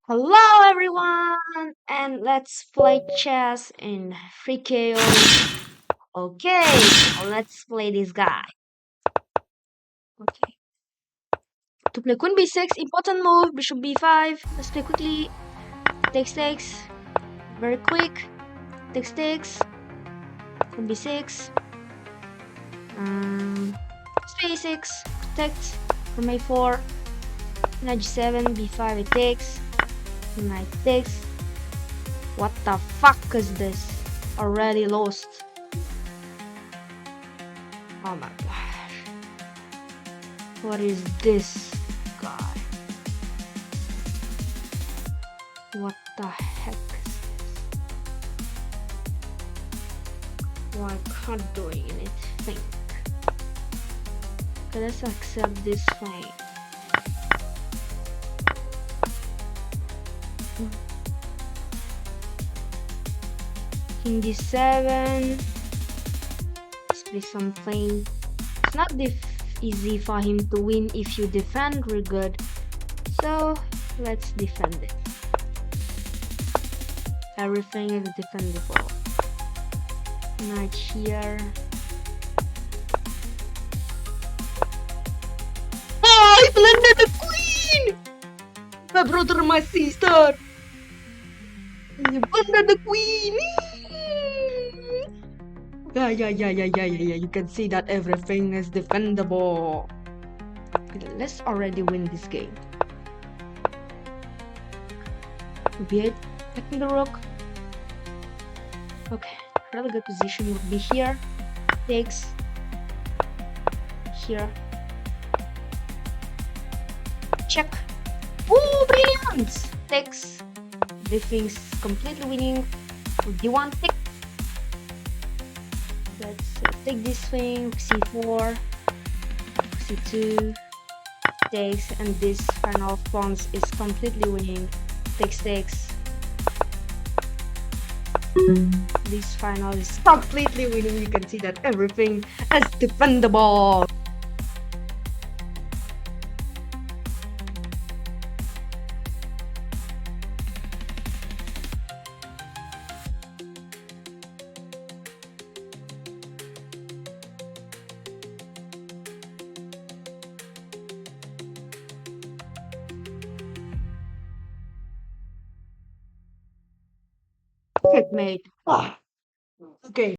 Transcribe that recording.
Hello everyone, and let's play chess in FIDE Elo. Okay, so let's play this guy. Okay, to play queen b6, important move, bishop b5. Let's play quickly. Takes, very quick. Takes, queen b6. Let's play a6, protect from a4. Knight g7, b5, it takes. Knight takes. What the fuck is this? Already lost. Oh my gosh. What is this guy? What the heck is this? Why can't do anything? Okay, let's accept this thing. King d7. Let's play something. It's not easy for him to win if you defend real good. So let's defend it. Everything is defendable. Knight here. Oh, I blended the queen! My brother, my sister! You blended the queen! Yeah. You can see that everything is defendable. Let's already win this game. B8, taking the rook. Okay, really good position would be here. Takes. Here. Check. Ooh, brilliant! Takes. Everything's completely winning. D1 tick. Let's take this thing. C4. C2. Takes, and this final pawns is completely winning. Takes. This final is completely winning. You can see that everything is defendable. Checkmate. Okay.